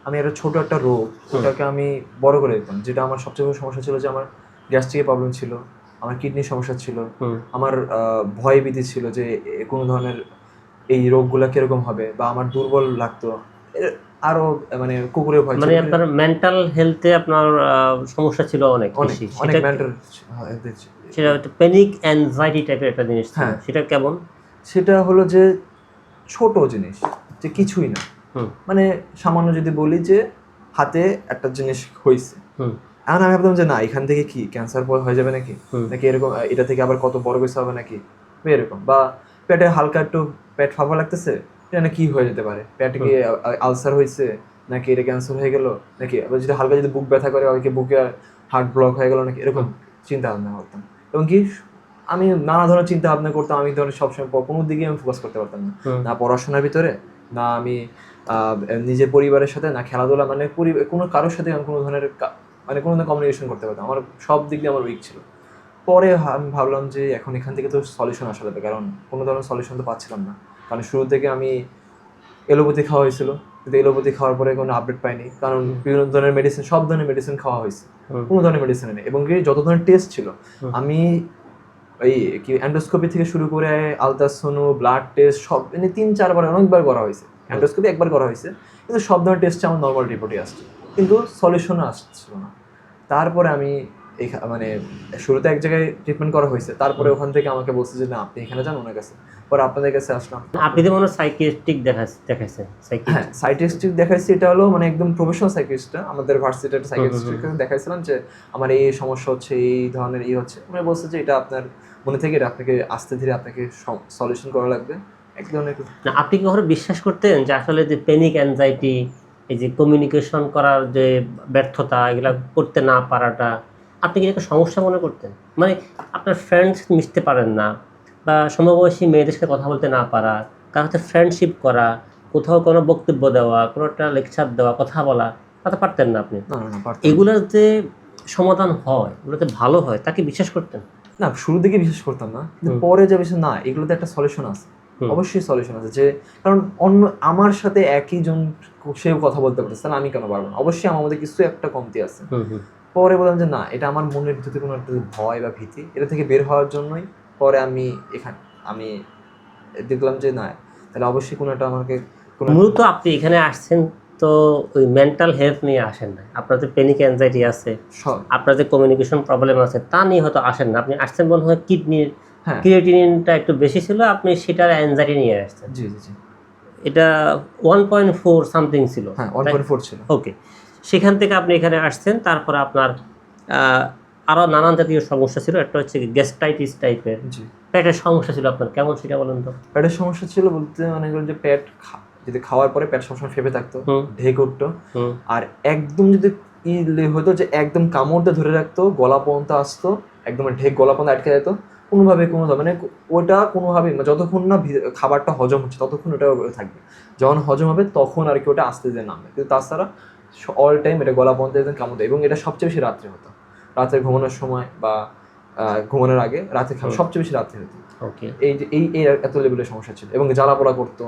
আমি একটা ছোট একটা রোগ ওটাকে আমি বড় করে দিতাম, যেটা আমার সবচেয়ে বড় সমস্যা ছিল যে আমার গ্যাস্ট্রিকের প্রবলেম ছিল, আমার কিডনির সমস্যা ছিল, আমার ভয় ভীতি ছিল যে কোনো ধরনের এই রোগগুলা কিরকম হবে, বা আমার দুর্বল লাগতো আরো, মানে কুকুরের ভয় ছিল, মানে আপনার মেন্টাল হেলথে আপনার সমস্যা ছিল অনেক বেশি। অনেক মেন্টাল, সেটা একটা প্যানিক অ্যাংজাইটি টাইপের একটা জিনিস ছিল। হ্যাঁ, সেটা কেমন? সেটা হলো যে ছোট জিনিস, যে কিছুই না, মানে সামান্য যদি বলি যে হাতে একটা জিনিস হয়েছে, এখন আমি ভাবতাম যে না এখান থেকে কি ক্যান্সার হয়ে যাবে নাকি, নাকি এরকম এটা থেকে আবার কত বড় কিছু হবে নাকি, এরকম, বা পেটে হালকা একটু পেট ফাঁপা লাগতেছে, এটা না কি হয়ে যেতে পারে, পেটে কি আলসার হয়েছে, নাকি এটা ক্যান্সার হয়ে গেল, নাকি আবার যদি হালকা যদি বুক ব্যথা করে কি বুকে হার্ট ব্লক হয়ে গেল নাকি, এরকম চিন্তা ভাবনা করতাম। এবং কি আমি নানা ধরনের চিন্তা ভাবনা করতাম, আমি ধরনের সবসময় কোনো দিকে আমি ফোকাস করতে পারতাম না, না পড়াশোনার ভিতরে, না আমি নিজের পরিবারের সাথে, না খেলাধুলা, মানে কোনো কারোর সাথে আমি কোনো ধরনের মানে কোনো ধরনের কমিউনিকেশন করতে পারতাম, আমার সব দিক দিয়ে আমার উইক ছিল। পরে আমি ভাবলাম যে এখন এখান থেকে তো সলিউশন আসা যাবে, কারণ কোনো ধরনের সলিউশন তো পাচ্ছিলাম না, কারণ শুরু থেকে আমি এলোপ্যাথি খাওয়া হয়েছিল, কিন্তু এলোপ্যাথি খাওয়ার পরে কোনো আপডেট পাইনি, কারণ বিভিন্ন ধরনের মেডিসিন, সব ধরনের মেডিসিন খাওয়া হয়েছে, কোনো ধরনের মেডিসিন নেই, এবং কি যত ধরনের টেস্ট ছিল আমি এই কি এন্ডোস্কোপি থেকে শুরু করে আলট্রাসোনো, ব্লাড টেস্ট, সব মানে 3-4 বার অনেকবার করা হয়েছে, এন্ডোস্কোপি একবার করা হয়েছে, কিন্তু সব ধরনের টেস্টে আমার নর্মাল রিপোর্টই আসছে, কিন্তু সলিউশন আসছিল না। তারপরে আমি মানে শুরুতে এক জায়গায় ট্রিটমেন্ট করা হয়েছে, তারপরে ওখান থেকে আমাকে বলছে যে না আপনি এখানে যান ওনার কাছে, পরে আপনাদের কাছে আসলাম। আপনি তো মনে হয় সাইকিয়াট্রিক দেখাইছেন? হ্যাঁ, সাইকিয়াট্রিক দেখাইছি, এটা হলো মানে একদম প্রফেশনাল সাইকিয়াট্রিস্ট, আমাদের ভার্সিটির একটা সাইকিয়াট্রিস্ট দেখাইছিলাম যে আমার এই সমস্যা হচ্ছে, এই ধরনের হচ্ছে, মানে বলছে যে এটা আপনার মনে থেকে এটা আপনাকে আস্তে ধীরে আপনাকে সলিউশন করা লাগবে এক ধরনের। না, আপনি কি কখনো বিশ্বাস করতেন যে আসলে যে প্যানিক অ্যাংজাইটি, এই যে কমিউনিকেশন করার যে ব্যর্থতা, এগুলা করতে না পারাটা, আপনি কি একটা সমস্যা মনে করতেন? মানে আপনার ফ্রেন্ডস মিশতে পারেন না, বা সমবয়সী মেয়েদের সাথে কথা বলতে না পারা, কারোর সাথে ফ্রেন্ডশিপ করা, কোথাও কোনো বক্তব্য দেওয়া, কোনো একটা লেকচার দেওয়া, কথা বলা, কথা পারতেন না আপনি? এগুলোর যে সমাধান হয়, এগুলোতে ভালো হয়, তাকে বিশ্বাস করতেন? না, শুরু থেকে বিশ্বাস করতাম না, কিন্তু পরে যে বিশ্বাস, না এগুলোতে একটা সলিউশন আছে, অবশ্যই সলিউশন আছে, যে কারণ অন্য আমার সাথে একই জন সেও কথা বলতে পারতেছে না, আমি কেন পারবো না, অবশ্যই আমার মধ্যে কিছু একটা কমতি আছে। পরে বললাম যে না এটা আমার মনের ভিতরে কোনো একটা ভয় বা ভীতি, এটা থেকে বের হওয়ার জন্যই পরে আমি আমি দেখলাম যে না তাহলে অবশ্যই কোনো একটা আমাকে মূলত আপনি এখানে আসছেন তো ওই মেন্টাল হেলথ নিয়ে আসেন না, আপনার যে প্যানিক অ্যাংজাইটি আছে, আপনার যে কমিউনিকেশন প্রবলেম আছে, তা নিয়ে হয়তো আসেন না। আপনি আসছেন মনে হয় কিডনির ক্রিয়েটিনিনটা একটু বেশি ছিল, আপনি সেটার অ্যাংজাইটি নিয়ে আসছেন। জি জি জি, এটা 1.4 সামথিং ছিল। হ্যাঁ 1.4 ছিল। ওকে, সেখান থেকে আপনি এখানে আসছেন, তারপর আপনার আরো নানান জাতীয় সমস্যা ছিল, একটা হচ্ছে গ্যাস্ট্রাইটিস টাইপের, পেটের সমস্যা ছিল আপনার, কেমন সেটা বলেন তো? পেটের সমস্যা ছিল বলতে মানে যে পেট যদি খাওয়ার পরে পেট সবসময় ফেপে থাকতো, ঢেক উঠতো, আর একদম যদি হতো যে একদম কামড়তে ধরে রাখতো, গলা পর্যন্ত আসতো, একদম ঢেক গলা পর্যন্ত আটকে যেত, কোনোভাবে মানে ওটা কোনোভাবে যতক্ষণ না খাবারটা হজম হচ্ছে ততক্ষণ ওটা থাকবে, যখন হজম হবে তখন আর কি ওটা আস্তে ধীরে নামবে, কিন্তু তাছাড়া অল টাইম এটা গলা পর্যন্ত একদম কামড় দেয়, এবং এটা সবচেয়ে বেশি রাত্রে হতো, রাতে ঘুমানোর সময় বা ঘুমানোর আগে, রাতে সবচেয়ে বেশি রাত্রে হতো। এই যে এই এত লেভেলের সমস্যা ছিল, এবং জ্বালাপোড়া করতো,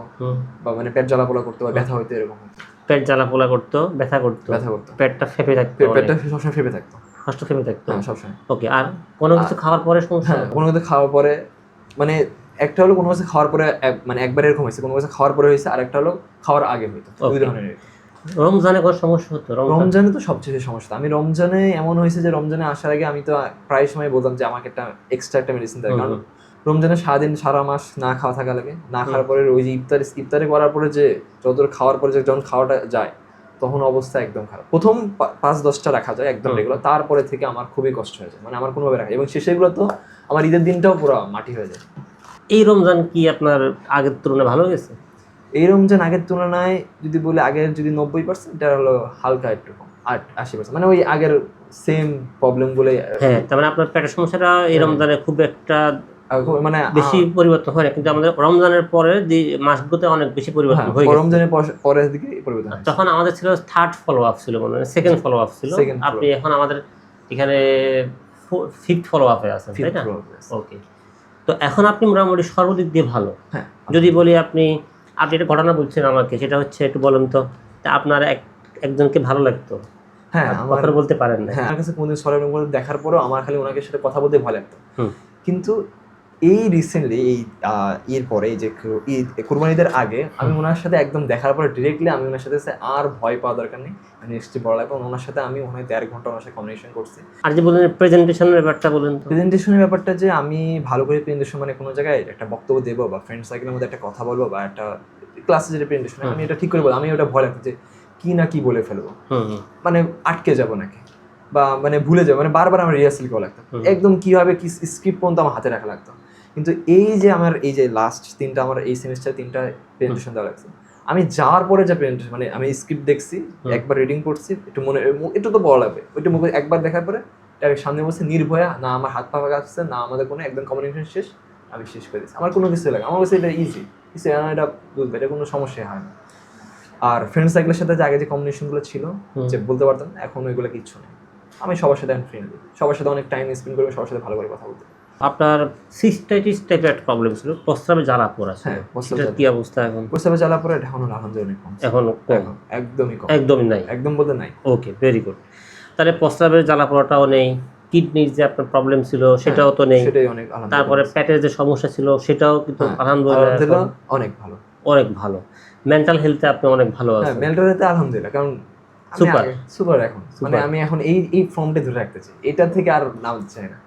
বা মানে পেট জ্বালাপোড়া করতো, বা ব্যথা হইতো, এরকম হতো, পেট জ্বালাপোড়া করতো, ব্যথা করতো, পেটটা ফেপে থাকতো, পেটটা সবসময় ফেপে থাকতো, ফেপে থাকতো সবসময়। ওকে, আর কোনো কিছু খাওয়ার পরে সমস্যা? হ্যাঁ, কোনো কিছু খাওয়ার পরে, মানে একটা হলো কোনো কিছু খাওয়ার পরে মানে একবার এরকম হয়েছে, কোনো কিছু খাওয়ার পরে হয়েছে, আর একটা হলো খাওয়ার আগে হইতো, দুই ধরনের। রমজানে কোনো সমস্যা হতো? রমজানে তো সবচেয়ে সমস্যা, আমি রমজানে এমন হয়েছে যে রমজানে আসার আগে আমি তো প্রায় সময় বলতাম যে আমাকে একটা এক্সট্রা একটা মেডিসিন দেয়, কারণ রমজানে সারাদিন সারা মাস না খাওয়া থাকা লাগে, না খাওয়ার পরে ওই যে ইফতারে করার পরে যে যতদূর খাওয়ার পরে যখন খাওয়াটা যায় তখন অবস্থা একদম খারাপ, প্রথম 5-10টা রাখা যায় একদম রেগুলার, তারপরে থেকে আমার খুবই কষ্ট হয়ে যায়, মানে আমার কোনোভাবে রাখা, এবং শেষেগুলো তো আমার ঈদের দিনটাও পুরো মাটি হয়ে যায়। এই রমজান কি আপনার আগের তুলনায় ভালো গেছে? এই রমজান আগের তুলনায় যদি বলি, আগের যদি 90%, এটা হলো হালকা একটু কম, 80%, মানে ওই আগের সেম প্রবলেম গুলো। হ্যাঁ, তার মানে আপনার পেটের সমস্যাটা এই রমজানে খুব একটা মানে বেশি পরিবর্তন হয় না, কিন্তু আমাদের রমজানের পরে যে মাসগুলোতে অনেক বেশি পরিবর্তন হয়ে গেছে। রমজানের পরের দিকে পরিবর্তন, তখন আমাদের ছিল থার্ড ফলো আপ ছিল, মানে সেকেন্ড ফলো আপ ছিল, আপনি এখন আমাদের এখানে ফিফথ ফলো আপে আছেন, তাই না? ওকে, তো এখন আপনি মোটামুটি সর্বদিক দিয়ে ভালো। যদি বলি আপনি এটা ঘটনা বলছেন আমাকে, সেটা হচ্ছে একটু বলেন তো, আপনার একজনকে ভালো লাগতো, হ্যাঁ আমার কথা বলতে পারেন না। হ্যাঁ আমার কাছে কোনদিন সরি বলে দেখার পরও আমার খালি ওনাকে সাথে কথা বলতে ভালো লাগতো। কিন্তু এই রিসেন্টলি এই এর পরে এই যে ঈদ কুরবানিদের আগে আমি ওনার সাথে একদম দেখার পরে ডিরেক্টলি আমি ওনার সাথে আর ভয় পাওয়া দরকার নেই, আমি নেক্সট বড় লাগবে ওনার সাথে আমি ওখানে 1.5 ঘন্টা ওনার সাথে কমিউনিকেশন করছি। আর যে বলেন প্রেজেন্টেশনের ব্যাপারটা বলেন তো। প্রেজেন্টেশনের ব্যাপারটা যে আমি ভালো করে প্রেজেন্টেশন মানে কোনো জায়গায় একটা বক্তব্য দেবো বা ফ্রেন্ড সার্কেলের মধ্যে একটা কথা বলবো বা একটা ক্লাসে যেটা প্রেজেন্টেশন আমি এটা ঠিক করে বলবো, আমি ওটা ভয় লাগতো যে কি না কি বলে ফেলবো, মানে আটকে যাবো নাকি বা মানে ভুলে যাবো, মানে বারবার আমার রিহার্সাল করা লাগতো, একদম কিভাবে কি স্ক্রিপ্ট পর্যন্ত আমার হাতে রাখা লাগতো। কিন্তু এই যে আমার এই যে লাস্ট 3টা আমার এই সেমিস্টার 3টা প্রেজেন্টেশন দেওয়া লাগছে, আমি যাওয়ার পরে যে প্রেজেন্টেশন মানে আমি স্ক্রিপ্ট দেখছি, একবার রিডিং করছি, একটু মনে একটু তো বড় লাগবে, ওইটা মুখে একবার দেখার পরে ডাইরেক্ট সামনে বসে নির্ভয়া, না আমার হাত পা কাঁপছে না আমাদের কোনো, একদম কমিউনিকেশন শেষ, আমি শেষ করে দিচ্ছি, আমার কোনো কিছু লাগে আমার কাছে এটা ইজি কিছু, এটা বুঝবে এটা কোনো সমস্যা হয় না। আর ফ্রেন্ড সার্কেলের সাথে যে আগে যে কম্বিনেশনগুলো ছিল যে বলতে পারতাম এখন ওইগুলো কিচ্ছু নেই, আমি সবার সাথে ফ্রেন্ডলি, সবার সাথে অনেক টাইম স্পেন্ড করবো, সবার সাথে ভালো করে কথা বলতে। আপনার সিস্টাইটিস টাইপের একটা প্রবলেম ছিল, প্রস্রাবে জ্বালা পোড়া ছিল, সেটার কি অবস্থা এখন? প্রস্রাবে জ্বালা পোড়া এখন আলহামদুলিল্লাহ অনেক কম, এখন কম, একদমই কম, একদমই নাই, একদম বলতে নাই। ওকে, ভেরি গুড। তাহলে প্রস্রাবের জ্বালা পোড়াটাও নেই, কিডনির যে আপনার প্রবলেম ছিল সেটাও তো নেই, সেটাই অনেক আলহামদুলিল্লাহ। তারপরে পেটের যে সমস্যা ছিল সেটাও কিন্তু আলহামদুলিল্লাহ অনেক ভালো, অনেক ভালো। মেন্টাল হেলথে আপনি অনেক ভালো আছেন? হ্যাঁ মেন্টাল হেলথে আলহামদুলিল্লাহ, কারণ সুপার সুপার এখন মানে আমি এখন এই ফর্মটা ধরে রাখতে চাই, এটা থেকে আর নামতে চাই না।